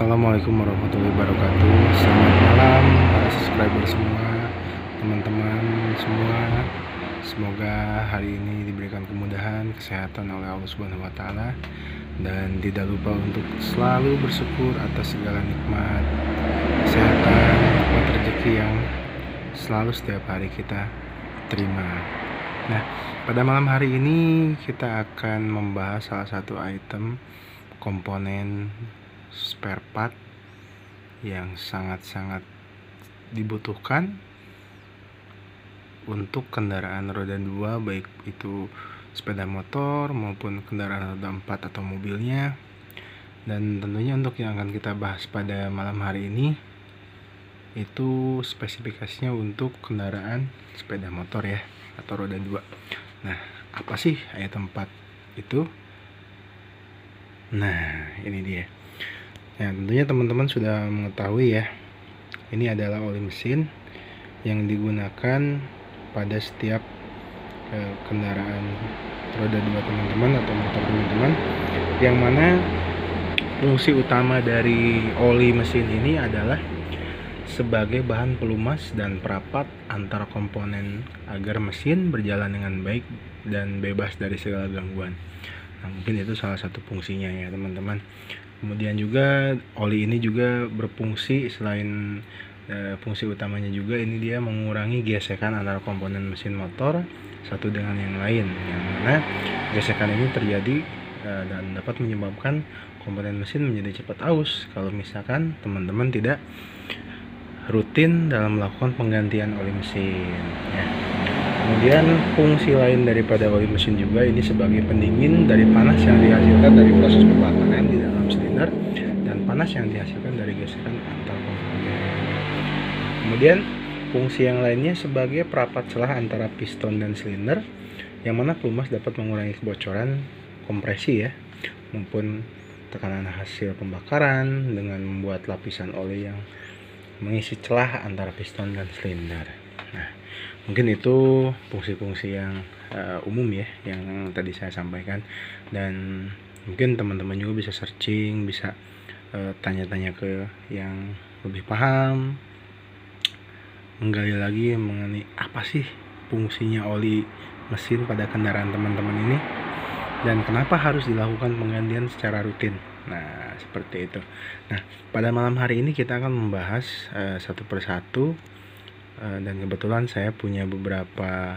Assalamualaikum warahmatullahi wabarakatuh. Selamat malam para subscriber semua, teman-teman semua. Semoga hari ini diberikan kemudahan, kesehatan oleh Allah Subhanahu wa taala, dan tidak lupa untuk selalu bersyukur atas segala nikmat kesehatan, nikmat rezeki yang selalu setiap hari kita terima. Nah, pada malam hari ini kita akan membahas salah satu item komponen spare part yang sangat-sangat dibutuhkan untuk kendaraan roda 2, baik itu sepeda motor maupun kendaraan roda 4 atau mobilnya. Dan tentunya untuk yang akan kita bahas pada malam hari ini itu spesifikasinya untuk kendaraan sepeda motor ya, atau roda 2. Nah, apa sih item part itu? Nah, ini dia. Nah, tentunya teman-teman sudah mengetahui ya, ini adalah oli mesin yang digunakan pada setiap kendaraan roda 2 teman-teman atau motor teman-teman, yang mana fungsi utama dari oli mesin ini adalah sebagai bahan pelumas dan perapat antar komponen agar mesin berjalan dengan baik dan bebas dari segala gangguan. Nah, mungkin itu salah satu fungsinya ya teman-teman. Kemudian juga oli ini juga berfungsi selain fungsi utamanya juga, ini dia mengurangi gesekan antara komponen mesin motor satu dengan yang lain, yang mana gesekan ini terjadi dan dapat menyebabkan komponen mesin menjadi cepat aus kalau misalkan teman-teman tidak rutin dalam melakukan penggantian oli mesin ya. Kemudian fungsi lain daripada oli mesin juga, ini sebagai pendingin dari panas yang dihasilkan dari proses pembakaran di dalam silinder dan panas yang dihasilkan dari gesekan antar komponen. Kemudian fungsi yang lainnya sebagai perapat celah antara piston dan silinder, yang mana pelumas dapat mengurangi kebocoran kompresi ya maupun tekanan hasil pembakaran dengan membuat lapisan oli yang mengisi celah antara piston dan silinder. Nah, mungkin itu fungsi-fungsi yang umum ya yang tadi saya sampaikan, dan mungkin teman-teman juga bisa searching, bisa tanya-tanya ke yang lebih paham, menggali lagi mengenai apa sih fungsinya oli mesin pada kendaraan teman-teman ini dan kenapa harus dilakukan penggantian secara rutin. Nah, seperti itu. Nah, pada malam hari ini kita akan membahas satu persatu, dan kebetulan saya punya beberapa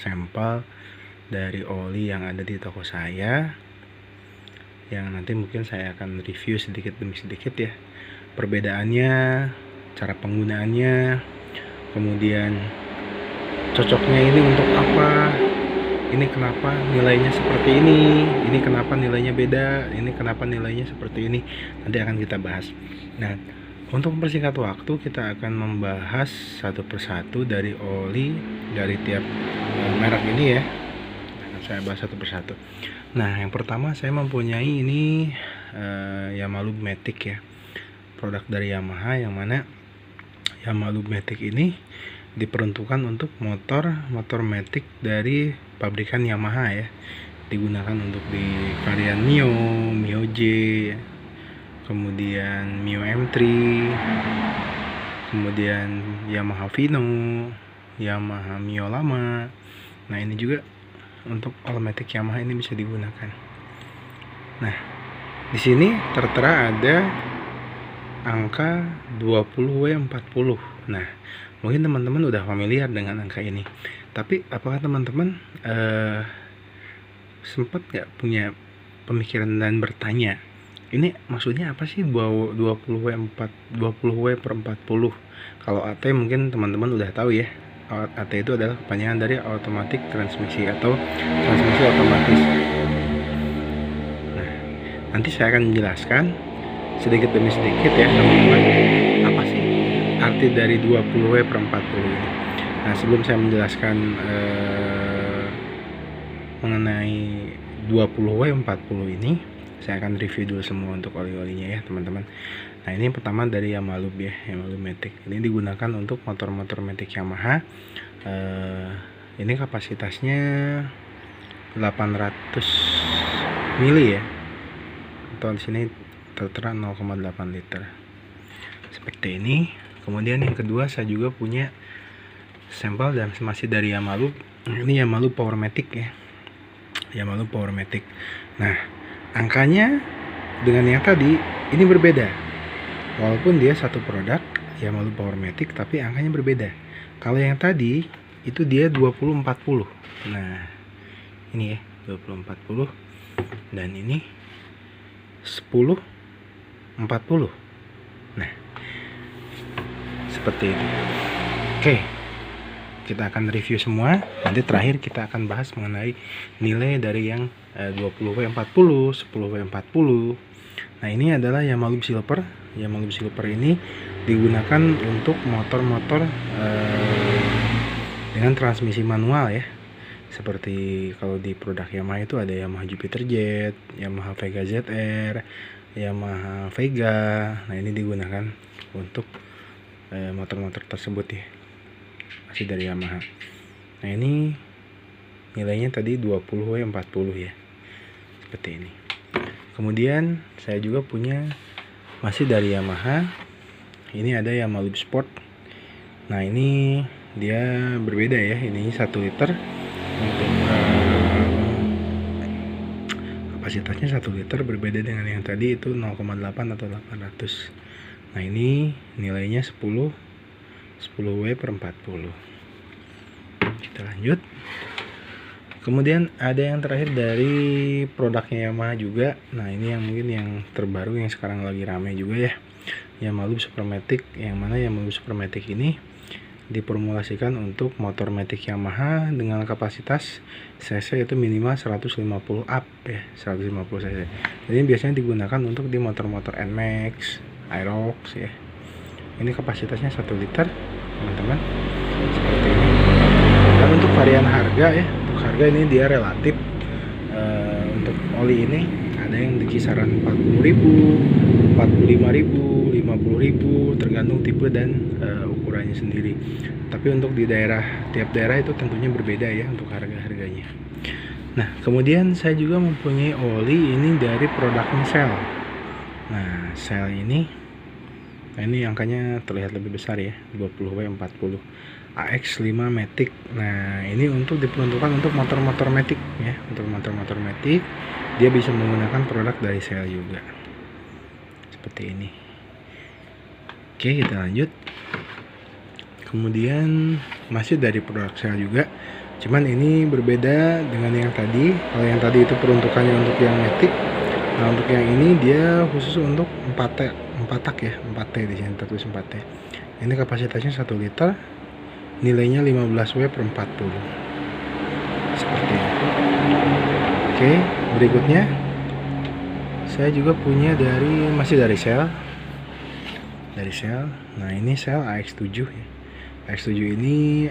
sampel dari oli yang ada di toko saya, yang nanti mungkin saya akan review sedikit demi sedikit ya, perbedaannya, cara penggunaannya, kemudian cocoknya ini untuk apa, ini kenapa nilainya seperti ini kenapa nilainya beda, ini kenapa nilainya seperti ini, nanti akan kita bahas. Nah, untuk mempersingkat waktu, kita akan membahas satu persatu dari oli dari tiap merek ini ya. Akan saya bahas satu persatu. Nah, yang pertama saya mempunyai ini Yamaha Matic ya, produk dari Yamaha, yang mana Yamaha Matic ini diperuntukkan untuk motor Matic dari pabrikan Yamaha ya, digunakan untuk di varian Mio, Mio J, kemudian Mio M3, kemudian Yamaha Vino, Yamaha Mio lama. Nah, ini juga untuk Allmatic Yamaha ini bisa digunakan. Nah, di sini tertera ada angka 20W40. Nah, mungkin teman-teman udah familiar dengan angka ini. Tapi apakah teman-teman sempat nggak punya pemikiran dan bertanya, ini maksudnya apa sih 20W per 40? Kalau AT mungkin teman-teman udah tahu ya. AT itu adalah kepanjangan dari automatic transmisi atau transmisi otomatis. Nah, nanti saya akan menjelaskan sedikit demi sedikit ya teman-teman, apa sih arti dari 20W/40 ini. Nah, sebelum saya menjelaskan mengenai 20W/40 ini, saya akan review dulu semua untuk oli-olinya ya teman-teman. Nah, ini yang pertama dari Yamaha ya, Yamaha Matic. Ini digunakan untuk motor-motor Matic Yamaha. Ini kapasitasnya 800 mili ya, atau di sini tertera 0,8 liter seperti ini. Kemudian yang kedua saya juga punya sampel dan masih dari Yamaha. Ini Yamaha Powermatic ya, Yamaha Powermatic. Nah, angkanya dengan yang tadi ini berbeda, walaupun dia satu produk Yamaha Powermatic, tapi angkanya berbeda. Kalau yang tadi itu dia 2040. Nah, ini ya 2040, dan ini 1040. Nah, seperti itu. Oke, kita akan review semua. Nanti terakhir kita akan bahas mengenai nilai dari yang 20W40, 10W40. Nah, ini adalah Yamaha Silver. Yamaha Silver ini digunakan untuk motor-motor dengan transmisi manual ya. Seperti kalau di produk Yamaha itu ada Yamaha Jupiter Jet, Yamaha Vega ZR, Yamaha Vega. Nah, ini digunakan untuk motor-motor tersebut ya, masih dari Yamaha. Nah, ini nilainya tadi 20W40 ya, seperti ini. Kemudian saya juga punya masih dari Yamaha. Ini ada Yamaha Sport. Nah, ini dia berbeda ya, ini 1 liter. Untuk kapasitasnya 1 liter, berbeda dengan yang tadi itu 0,8 atau 800. Nah, ini nilainya 10W/40. Kita lanjut. Kemudian ada yang terakhir dari produknya Yamaha juga. Nah, ini yang mungkin yang terbaru yang sekarang lagi rame juga ya, Yamaha Supermatic. Yang mana Yamaha Supermatic ini diformulasikan untuk motor matic Yamaha dengan kapasitas cc itu minimal 150 up ya, 150 cc. Ini biasanya digunakan untuk di motor-motor NMAX, Aerox ya. Ini kapasitasnya 1 liter teman-teman, seperti ini. Dan untuk varian harga ya, untuk harga ini dia relatif untuk oli ini ada yang di kisaran 40.000, 45.000, 50.000, tergantung tipe dan ukurannya sendiri. Tapi untuk di tiap daerah itu tentunya berbeda ya untuk harga-harganya. Nah, kemudian saya juga mempunyai oli ini dari produknya Shell. Nah, Shell ini, angkanya terlihat lebih besar ya, 20W40 AX5 Matic. Nah, ini untuk diperuntukkan untuk motor-motor Matic ya, untuk motor-motor Matic. Dia bisa menggunakan produk dari Shell juga, seperti ini. Oke, kita lanjut. Kemudian masih dari produk Shell juga, cuman ini berbeda dengan yang tadi. Kalau yang tadi itu peruntukannya untuk yang Matic. Nah, untuk yang ini dia khusus untuk 4 tak ya, 4T di sini tertulis 4T. Ini kapasitasnya 1 liter, nilainya 15W/40. Seperti itu. Oke, berikutnya saya juga punya masih dari Shell. Nah, ini Shell AX7 ya. AX7 ini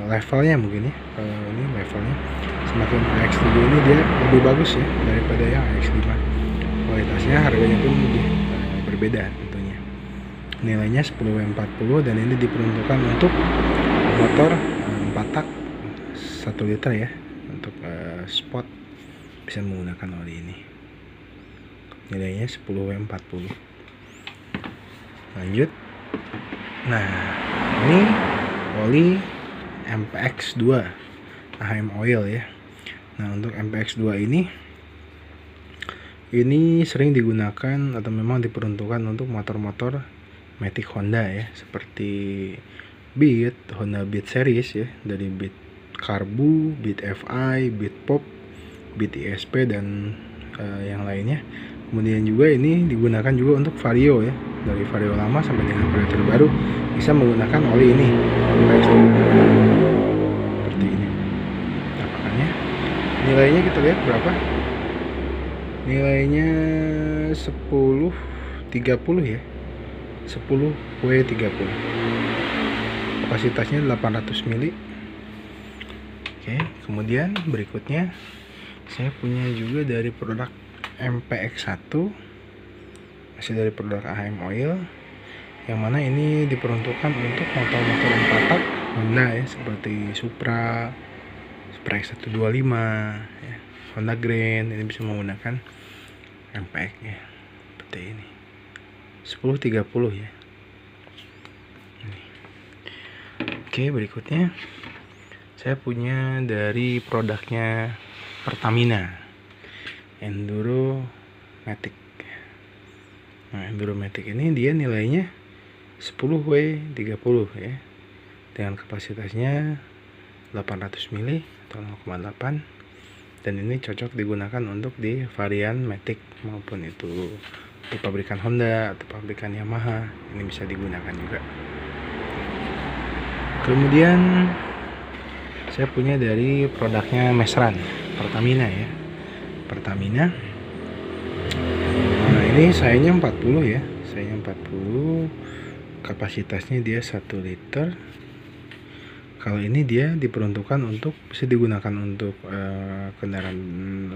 levelnya mungkin ya. Kalau ini levelnya semakin AX7 ini dia lebih bagus ya daripada yang AX5. Kualitasnya, harganya pun lebih berbeda tentunya. Nilainya 10W40 dan ini diperuntukkan untuk motor 4 tak 1 liter ya. Untuk sport bisa menggunakan oli ini. Nilainya 10W40. Lanjut. Nah, ini oli MPX2 AHM Oil ya. Nah, untuk MPX2 ini sering digunakan atau memang diperuntukkan untuk motor-motor Matic Honda ya, seperti Beat, Honda Beat series ya, dari Beat Carbu, Beat FI, Beat Pop, Beat ISP dan yang lainnya. Kemudian juga ini digunakan juga untuk Vario ya, dari Vario lama sampai dengan Vario terbaru bisa menggunakan oli ini, seperti ini. Nah, makanya nilainya kita lihat berapa? Nilainya 1030 ya, 10W30. Kapasitasnya 800 mili. Oke, kemudian berikutnya saya punya juga dari produk MPX1, masih dari produk AHM Oil, yang mana ini diperuntukkan untuk motor-motor 4 tak Honda ya, seperti Supra X125 ya, Honda Grand. Ini bisa menggunakan MPX ya, ini 1030 ya. Oke, berikutnya saya punya dari produknya Pertamina, Enduro Matic. Nah, Enduro Matic ini dia nilainya 10W30 ya, dengan kapasitasnya 800 mili atau 0,8, dan ini cocok digunakan untuk di varian Matic maupun itu di pabrikan Honda atau pabrikan Yamaha, ini bisa digunakan juga. Kemudian saya punya dari produknya Mesran, Pertamina ya, Pertamina. Nah, ini sayanya 40 ya, sayanya 40, kapasitasnya dia 1 liter. Kalau ini dia diperuntukkan untuk, bisa digunakan untuk kendaraan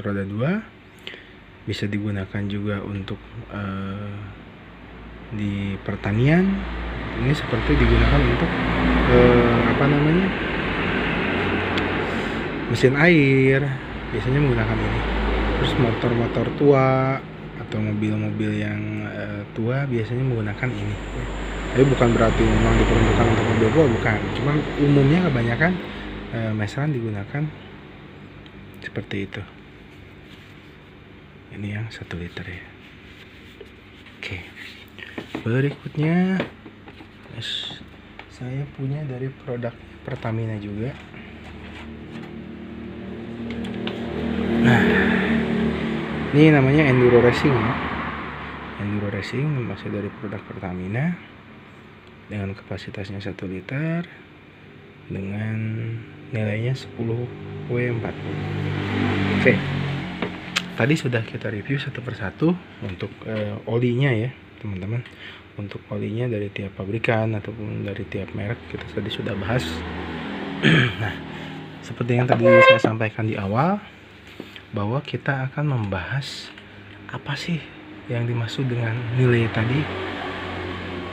roda 2, bisa digunakan juga untuk di pertanian. Ini seperti digunakan untuk mesin air, biasanya menggunakan ini. Terus motor-motor tua atau mobil-mobil yang tua biasanya menggunakan ini. Tapi bukan berarti memang diperuntukkan untuk mobil tua, bukan. Cuman umumnya kebanyakan Mesran digunakan seperti itu. Ini yang 1 liter ya. Oke. Berikutnya saya punya dari produk Pertamina juga. Nah, ini namanya Enduro Racing ya. Enduro Racing masih dari produk Pertamina dengan kapasitasnya 1 liter dengan nilainya 10W40. Oke. Tadi sudah kita review satu persatu untuk olinya ya, teman-teman. Untuk olinya dari tiap pabrikan ataupun dari tiap merek kita tadi sudah bahas. Nah, seperti yang tadi saya sampaikan di awal, bahwa kita akan membahas apa sih yang dimaksud dengan nilai tadi,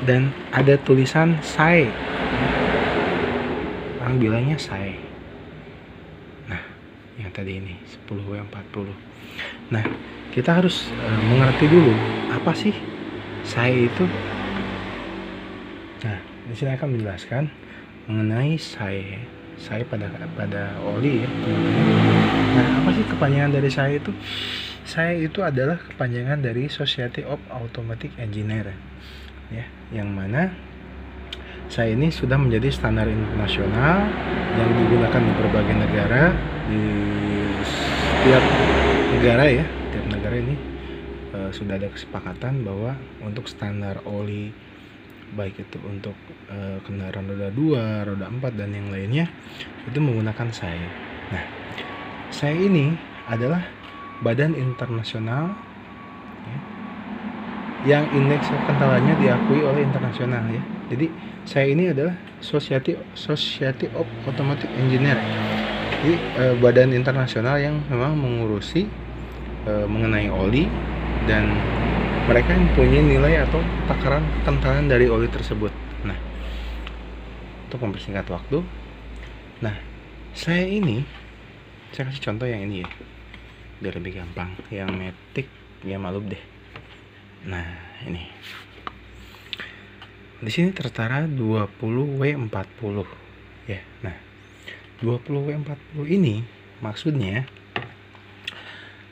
dan ada tulisan SAE, orang bilangnya SAE. Nah, yang tadi ini 10W40. Nah, kita harus mengerti dulu apa sih SAE itu. Nah, di sini akan menjelaskan mengenai SAE. SAE pada oli ya. Nah, apa sih kepanjangan dari SAE itu? SAE itu adalah kepanjangan dari Society of Automatic Engineer ya, yang mana SAE ini sudah menjadi standar internasional yang digunakan di berbagai negara, di setiap negara ya. Setiap negara ini sudah ada kesepakatan bahwa untuk standar oli, baik itu untuk kendaraan roda 2, roda 4 dan yang lainnya, itu menggunakan SAE. Nah, SAE ini adalah badan internasional ya, yang indeks kekentalannya diakui oleh internasional ya. Jadi SAE ini adalah Society of Automatic Engineer. Jadi badan internasional yang memang mengurusi mengenai oli, dan mereka yang punya nilai atau takaran kekentalan dari oli tersebut. Nah, untuk mempersingkat waktu, nah saya kasih contoh yang ini ya, biar lebih gampang. Yang Matic ya maklum deh. Nah, ini di sini tertara 20W40 ya. Nah, 20W40 ini maksudnya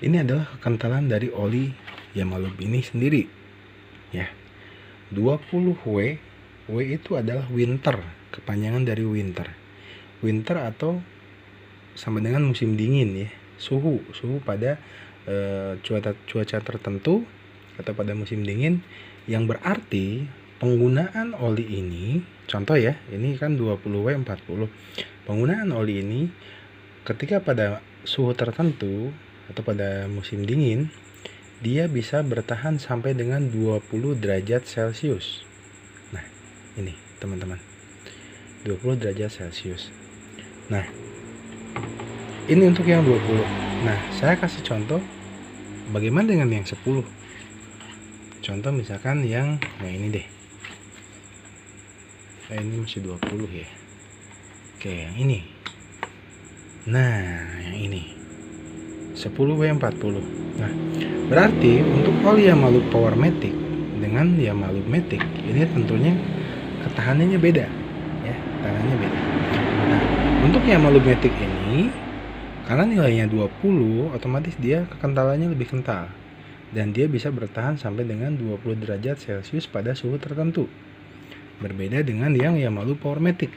ini adalah kekentalan dari oli Yamalub ini sendiri ya. 20W, W itu adalah winter, kepanjangan dari winter. Winter atau sama dengan musim dingin ya. Suhu pada cuaca tertentu atau pada musim dingin, yang berarti penggunaan oli ini, contoh ya, ini kan 20W40. Penggunaan oli ini ketika pada suhu tertentu atau pada musim dingin, dia bisa bertahan sampai dengan 20 derajat Celcius. Nah, ini teman-teman, 20 derajat Celcius. Nah, ini untuk yang 20. Nah, saya kasih contoh bagaimana dengan yang 10. Contoh misalkan yang ini deh. Ini masih 20 ya. Oke, yang ini. Nah, yang ini 10W40. Nah, berarti untuk oli Yamaluk Powermatic dengan Yamaluk Matic ini tentunya ketahanannya beda ya, ketahanannya beda. Nah, untuk Yamaluk Matic ini karena nilainya 20, otomatis dia kekentalannya lebih kental dan dia bisa bertahan sampai dengan 20 derajat Celcius pada suhu tertentu. Berbeda dengan yang Yamaluk Powermatic.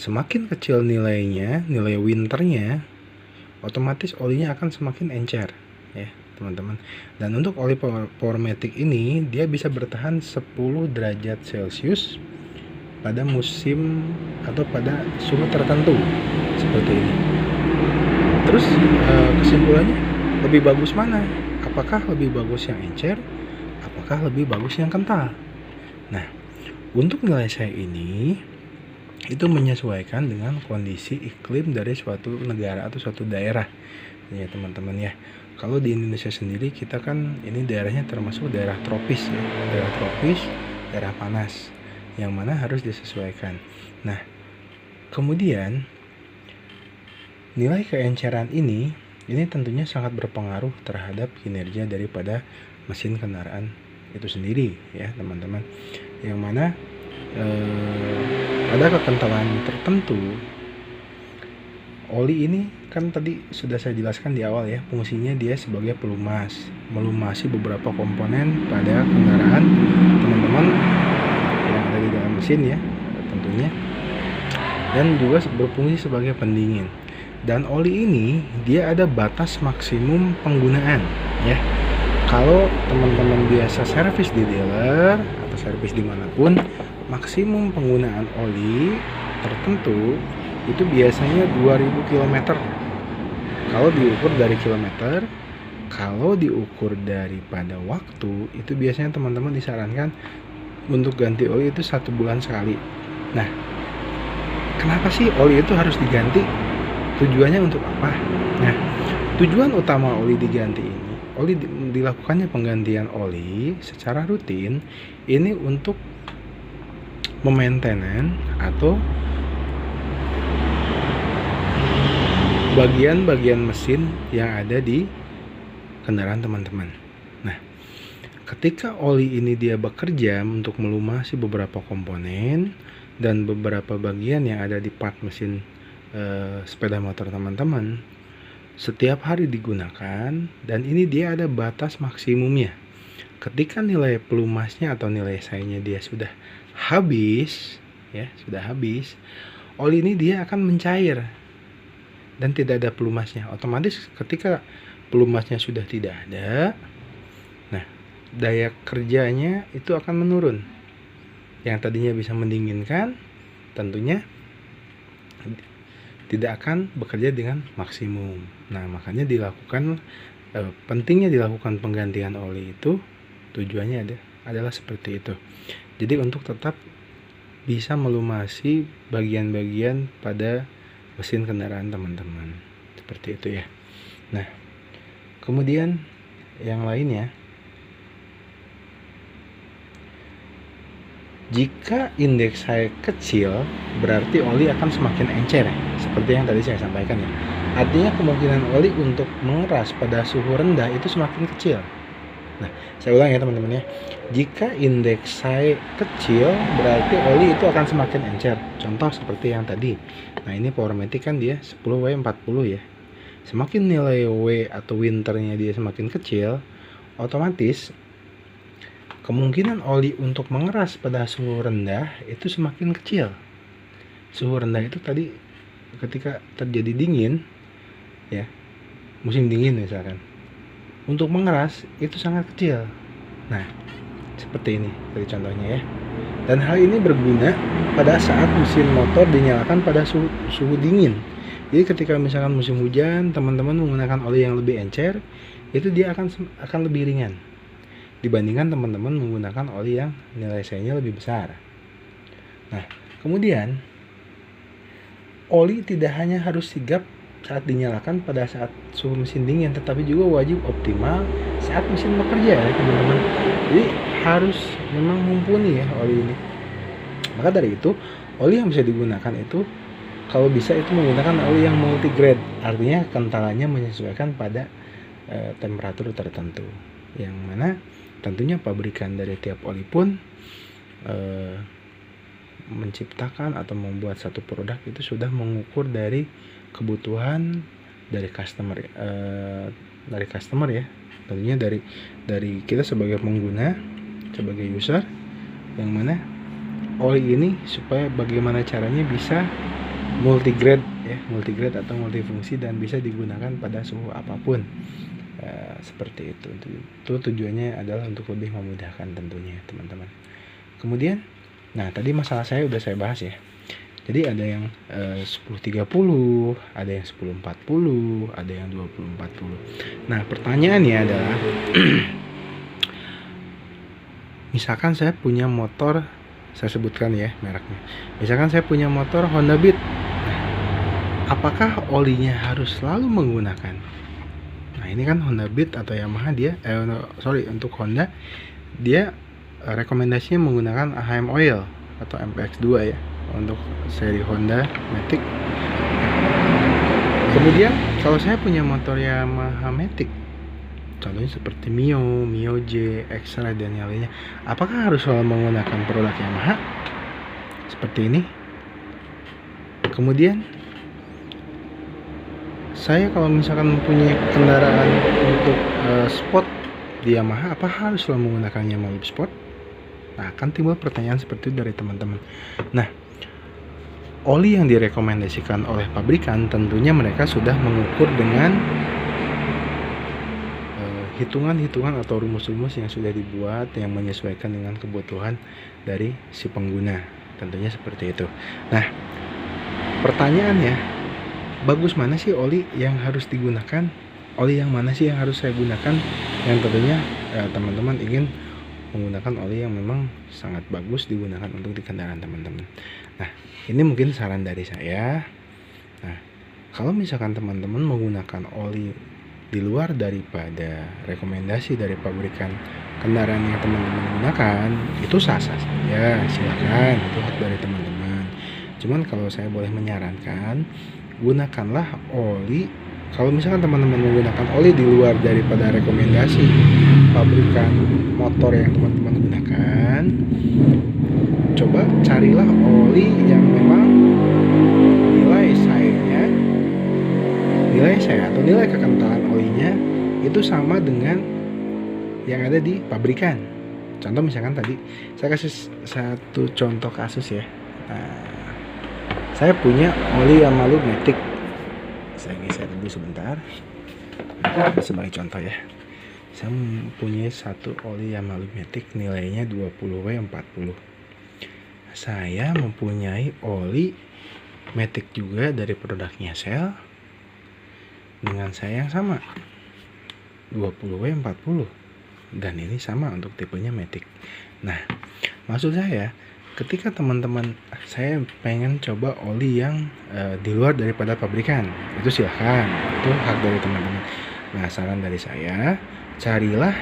Semakin kecil nilainya, nilai winternya, otomatis olinya akan semakin encer ya teman-teman. Dan untuk oli Powermatic ini dia bisa bertahan 10 derajat Celcius pada musim atau pada suhu tertentu seperti ini. Terus kesimpulannya lebih bagus mana? Apakah lebih bagus yang encer? Apakah lebih bagus yang kental? Nah, untuk nilai saya ini itu menyesuaikan dengan kondisi iklim dari suatu negara atau suatu daerah ya teman-teman ya. Kalau di Indonesia sendiri kita kan ini daerahnya termasuk daerah tropis ya, daerah tropis, daerah panas yang mana harus disesuaikan. Nah, kemudian nilai keenceran ini tentunya sangat berpengaruh terhadap kinerja daripada mesin kendaraan itu sendiri ya teman-teman. Yang mana pada kekentalan tertentu oli ini kan tadi sudah saya jelaskan di awal ya, fungsinya dia sebagai pelumas, melumasi beberapa komponen pada kendaraan teman-teman yang ada di dalam mesin ya tentunya, dan juga berfungsi sebagai pendingin. Dan oli ini dia ada batas maksimum penggunaan ya. Kalau teman-teman biasa servis di dealer atau servis dimanapun, maksimum penggunaan oli tertentu itu biasanya 2000 km. Kalau diukur dari kilometer, kalau diukur daripada waktu, itu biasanya teman-teman disarankan untuk ganti oli itu 1 bulan sekali. Nah, kenapa sih oli itu harus diganti? Tujuannya untuk apa? Nah, tujuan utama oli diganti ini, dilakukannya penggantian oli secara rutin ini untuk memaintenance atau bagian-bagian mesin yang ada di kendaraan teman-teman. Nah, ketika oli ini dia bekerja untuk melumasi beberapa komponen dan beberapa bagian yang ada di part mesin sepeda motor teman-teman, setiap hari digunakan dan ini dia ada batas maksimumnya. Ketika nilai pelumasnya atau nilai SAI-nya dia sudah habis ya, oli ini dia akan mencair dan tidak ada pelumasnya. Otomatis ketika pelumasnya sudah tidak ada, nah daya kerjanya itu akan menurun. Yang tadinya bisa mendinginkan tentunya tidak akan bekerja dengan maksimum. Nah, makanya pentingnya dilakukan penggantian oli itu tujuannya adalah seperti itu. Jadi untuk tetap bisa melumasi bagian-bagian pada mesin kendaraan teman-teman. Seperti itu ya. Nah, kemudian yang lainnya, jika indeks SAI kecil, berarti oli akan semakin encer ya, seperti yang tadi saya sampaikan ya. Artinya kemungkinan oli untuk mengeras pada suhu rendah itu semakin kecil. Nah, saya ulang ya teman-teman ya. Jika indeks SAI kecil, berarti oli itu akan semakin encer. Contoh seperti yang tadi. Nah, ini Powermatic kan dia 10W40 ya. Semakin nilai W atau winternya dia semakin kecil, otomatis kemungkinan oli untuk mengeras pada suhu rendah itu semakin kecil. Suhu rendah itu tadi ketika terjadi dingin ya, musim dingin misalkan, untuk mengeras itu sangat kecil. Nah, seperti ini tadi contohnya ya. Dan hal ini berguna pada saat mesin motor dinyalakan pada suhu dingin. Jadi ketika misalkan musim hujan, teman-teman menggunakan oli yang lebih encer, itu dia akan lebih ringan dibandingkan teman-teman menggunakan oli yang nilai SAI-nya lebih besar. Nah, kemudian oli tidak hanya harus sigap saat dinyalakan pada saat suhu mesin dingin, tetapi juga wajib optimal saat mesin bekerja ya teman-teman. Jadi harus memang mumpuni ya oli ini. Maka dari itu, oli yang bisa digunakan itu kalau bisa itu menggunakan oli yang multigrade, artinya kentalannya menyesuaikan pada temperatur tertentu, yang mana tentunya pabrikan dari tiap oli pun menciptakan atau membuat satu produk itu sudah mengukur dari kebutuhan dari customer ya, tentunya dari kita sebagai pengguna, sebagai user, yang mana oli ini supaya bagaimana caranya bisa multigrade atau multifungsi dan bisa digunakan pada suhu apapun. Seperti itu tujuannya adalah untuk lebih memudahkan tentunya teman-teman. Kemudian tadi masalah saya udah saya bahas ya. Jadi ada yang 10-30, ada yang 10-40, ada yang 20-40. Nah, pertanyaannya adalah misalkan saya punya motor, saya sebutkan ya mereknya. Misalkan saya punya motor Honda Beat. Apakah olinya harus selalu menggunakan? Nah, ini kan Honda Beat atau Yamaha untuk Honda dia rekomendasinya menggunakan AHM Oil atau MPX2 ya untuk seri Honda Matic. Kemudian kalau saya punya motor Yamaha Matic, contohnya seperti Mio J, X-Ray dan yang lainnya, apakah harus selalu menggunakan produk Yamaha? Seperti ini. Kemudian saya kalau misalkan mempunyai kendaraan untuk sport di Yamaha, apa harus selalu menggunakan Yamaha Loop Sport? Nah, akan timbul pertanyaan seperti itu dari teman-teman. Nah, oli yang direkomendasikan oleh pabrikan tentunya mereka sudah mengukur dengan hitungan-hitungan atau rumus-rumus yang sudah dibuat yang menyesuaikan dengan kebutuhan dari si pengguna. Tentunya seperti itu. Nah, pertanyaannya, bagus mana sih oli yang harus digunakan? Oli yang mana sih yang harus saya gunakan? Yang tentunya teman-teman ingin menggunakan oli yang memang sangat bagus digunakan untuk di kendaraan teman-teman. Nah, ini mungkin saran dari saya. Nah, kalau misalkan teman-teman menggunakan oli di luar daripada rekomendasi dari pabrikan kendaraan yang teman-teman gunakan, itu sah-sah saja, silakan, itu hak dari teman-teman. Cuman kalau saya boleh menyarankan, gunakanlah oli. Kalau misalkan teman-teman menggunakan oli di luar daripada rekomendasi pabrikan motor yang teman-teman gunakan, coba carilah oli yang memang nilai saya atau nilai kekentalan olinya itu sama dengan yang ada di pabrikan. Contoh misalkan tadi saya kasih satu contoh kasus ya. Saya punya oli Yamaha Loop Matic. Saya geser dulu sebentar. Sebagai contoh ya. Saya mempunyai satu oli Yamaha Loop Matic nilainya 20W40. Saya mempunyai oli Matic juga dari produknya Shell dengan saya yang sama 20W40, dan ini sama untuk tipenya Matic. Nah, maksud saya ketika teman-teman saya pengen coba oli yang di luar daripada pabrikan, itu silahkan, itu hak dari teman-teman. Nah, saran dari saya, carilah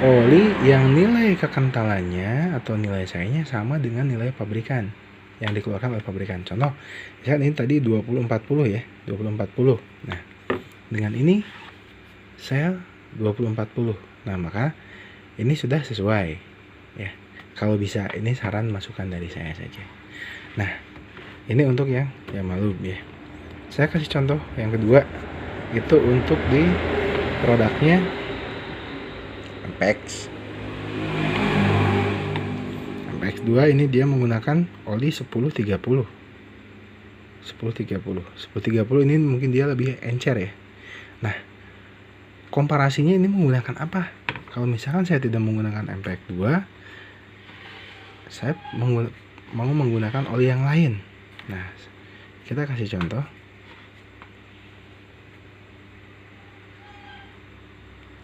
oli yang nilai kekentalannya atau nilai sayanya sama dengan nilai pabrikan yang dikeluarkan oleh pabrikan. Contoh, misalkan ini tadi 2040 ya, 2040. Nah, dengan ini saya 2040. Nah, maka ini sudah sesuai ya. Kalau bisa, ini saran masukan dari saya saja. Nah, ini untuk yang Yamaha ya. Saya kasih contoh yang kedua, itu untuk di produknya MPX 2. Ini dia menggunakan oli 1030 ini mungkin dia lebih encer ya. Nah, komparasinya ini menggunakan apa? Kalau misalkan saya tidak menggunakan MPX 2, saya mau menggunakan oli yang lain. Nah, kita kasih contoh.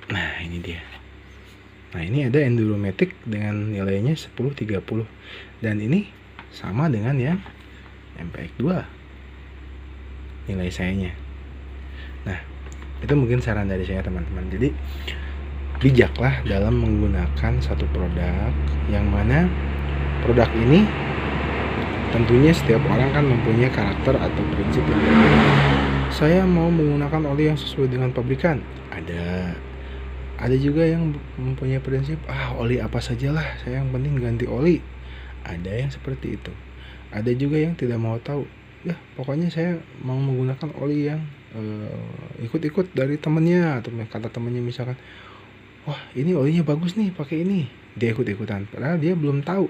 Nah, ini dia. Nah, ini ada Enduro Matic dengan nilainya 1030, dan ini sama dengan yang MPX 2 nilai sayanya. Nah, itu mungkin saran dari saya teman-teman. Jadi bijaklah dalam menggunakan satu produk, yang mana produk ini tentunya setiap orang kan mempunyai karakter atau prinsip yang berbeda. Saya mau menggunakan oli yang sesuai dengan pabrikan. Ada juga yang mempunyai prinsip, oli apa sajalah, saya yang penting ganti oli. Ada yang seperti itu. Ada juga yang tidak mau tahu. Ya, pokoknya saya mau menggunakan oli yang ikut-ikut dari temannya, atau kata temannya misalkan, wah ini olinya bagus nih, pakai ini. Dia ikut-ikutan, padahal dia belum tahu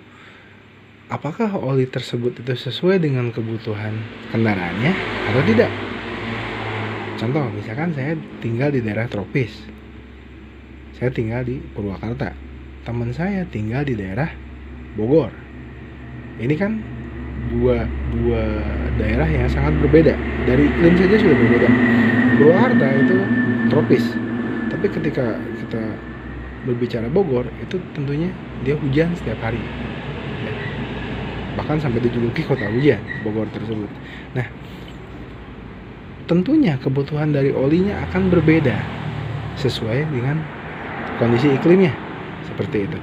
apakah oli tersebut itu sesuai dengan kebutuhan kendaraannya atau tidak. Contoh, misalkan saya tinggal di daerah tropis. Saya tinggal di Purwakarta. Teman saya tinggal di daerah Bogor. Ini kan dua daerah yang sangat berbeda. Dari iklim saja sudah berbeda. Purwakarta itu tropis. Tapi ketika kita berbicara Bogor, itu tentunya dia hujan setiap hari. Bahkan sampai dijuluki kota hujan Bogor tersebut. Nah, tentunya kebutuhan dari olinya akan berbeda sesuai dengan kondisi iklimnya, seperti itu.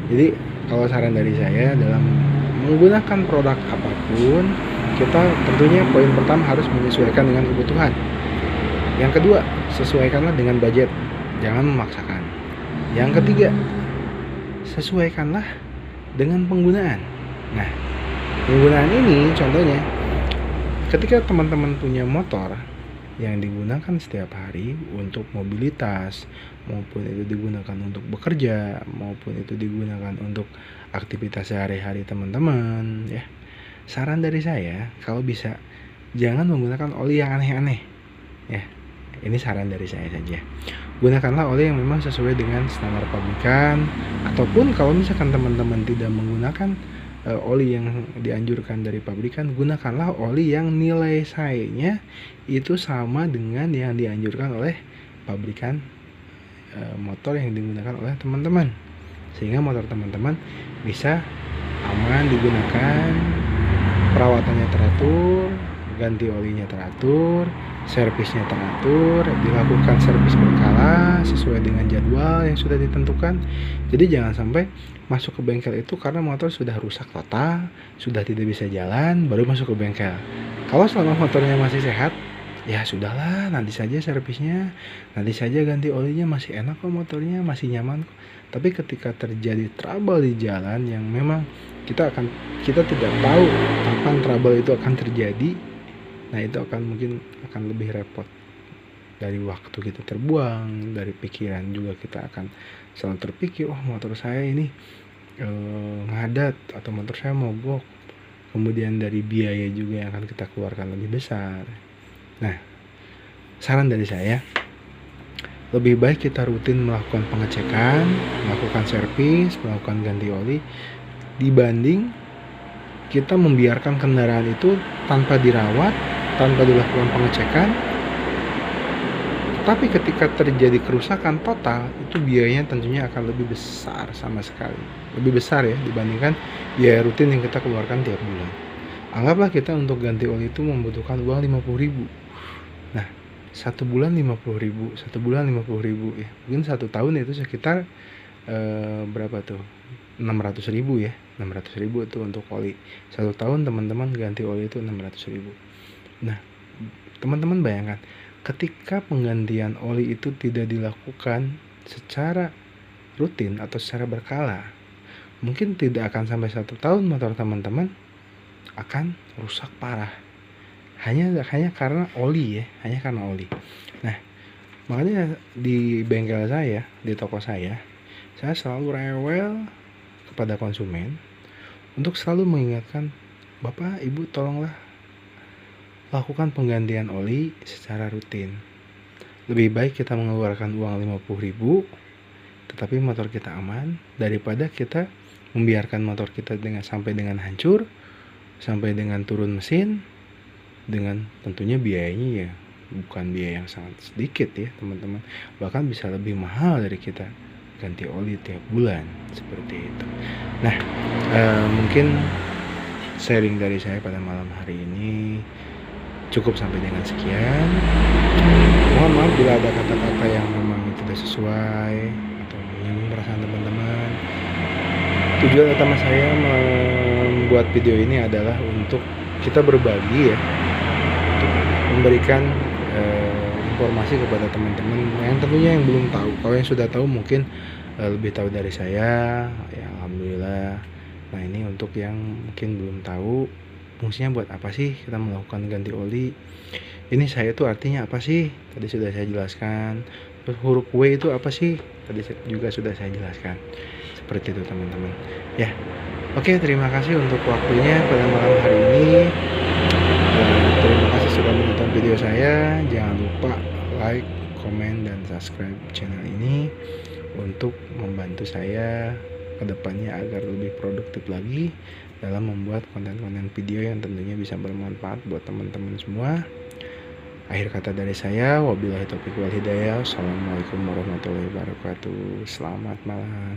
Jadi kalau saran dari saya dalam menggunakan produk apapun, kita tentunya poin pertama harus menyesuaikan dengan kebutuhan. Yang kedua, sesuaikanlah dengan budget, jangan memaksakan. Yang ketiga, sesuaikanlah dengan penggunaan. Nah, penggunaan ini contohnya ketika teman-teman punya motor yang digunakan setiap hari untuk mobilitas, maupun itu digunakan untuk bekerja, maupun itu digunakan untuk aktivitas sehari-hari teman-teman, ya. Saran dari saya, kalau bisa jangan menggunakan oli yang aneh-aneh, ya. Ini saran dari saya saja. Gunakanlah oli yang memang sesuai dengan standar pabrikan, ataupun kalau misalkan teman-teman tidak menggunakan oli yang dianjurkan dari pabrikan, gunakanlah oli yang nilai SAE-nya itu sama dengan yang dianjurkan oleh pabrikan motor yang digunakan oleh teman-teman, sehingga motor teman-teman bisa aman digunakan, perawatannya teratur, ganti olinya teratur, servisnya teratur, dilakukan servis berkala sesuai dengan jadwal yang sudah ditentukan. Jadi jangan sampai masuk ke bengkel itu karena motor sudah rusak total, sudah tidak bisa jalan, baru masuk ke bengkel. Kalau selama motornya masih sehat, ya sudahlah, nanti saja servisnya, nanti saja ganti olinya, masih enak kok motornya, masih nyaman kok. Tapi ketika terjadi trouble di jalan yang memang kita tidak tahu kapan trouble itu akan terjadi, nah itu mungkin akan lebih repot. Dari waktu kita terbuang, dari pikiran juga kita akan selalu terpikir, motor saya ini ngadat, atau motor saya mogok. Kemudian dari biaya juga yang akan kita keluarkan lebih besar. Nah, saran dari saya, lebih baik kita rutin melakukan pengecekan, melakukan servis, melakukan ganti oli, dibanding kita membiarkan kendaraan itu tanpa dirawat, tanpa dilakukan pengecekan. Tapi ketika terjadi kerusakan total, itu biayanya tentunya akan lebih besar sama sekali. Lebih besar ya dibandingkan biaya rutin yang kita keluarkan tiap bulan. Anggaplah kita untuk ganti oli itu membutuhkan uang 50.000. Nah, 1 bulan 50.000, 1 bulan 50.000 ya. Mungkin 1 tahun itu sekitar berapa tuh? 600.000 ya. 600.000 itu untuk oli. 1 tahun teman-teman ganti oli itu 600.000. Nah, teman-teman bayangkan, ketika penggantian oli itu tidak dilakukan secara rutin atau secara berkala, mungkin tidak akan sampai 1 tahun motor teman-teman akan rusak parah. Hanya karena oli ya, hanya karena oli. Nah, makanya di bengkel saya, di toko saya selalu rewel kepada konsumen untuk selalu mengingatkan, Bapak, Ibu, tolonglah lakukan penggantian oli secara rutin. Lebih baik kita mengeluarkan uang 50.000 tetapi motor kita aman, daripada kita membiarkan motor kita sampai dengan hancur, sampai dengan turun mesin, dengan tentunya biayanya ya bukan biaya yang sangat sedikit ya teman-teman, bahkan bisa lebih mahal dari kita ganti oli tiap bulan, seperti itu. Nah, mungkin sharing dari saya pada malam hari ini cukup sampai dengan sekian. Mohon maaf bila ada kata-kata yang memang tidak sesuai atau menyinggung perasaan teman-teman. Tujuan utama saya membuat video ini adalah untuk kita berbagi ya, untuk memberikan informasi kepada teman-teman yang tentunya yang belum tahu. Kalau yang sudah tahu mungkin lebih tahu dari saya, ya alhamdulillah. Nah ini untuk yang mungkin belum tahu, fungsinya buat apa sih kita melakukan ganti oli. Ini saya tuh artinya apa sih? Tadi sudah saya jelaskan. Terus huruf W itu apa sih? Tadi juga sudah saya jelaskan. Seperti itu teman-teman. Ya, oke, terima kasih untuk waktunya pada malam hari ini. Terima kasih sudah menonton video saya. Jangan lupa like, komen, dan subscribe channel ini untuk membantu saya kedepannya agar lebih produktif lagi dalam membuat konten-konten video yang tentunya bisa bermanfaat buat teman-teman semua. Akhir kata dari saya, wabillahi taufiq wal hidayah. Assalamualaikum warahmatullahi wabarakatuh. Selamat malam.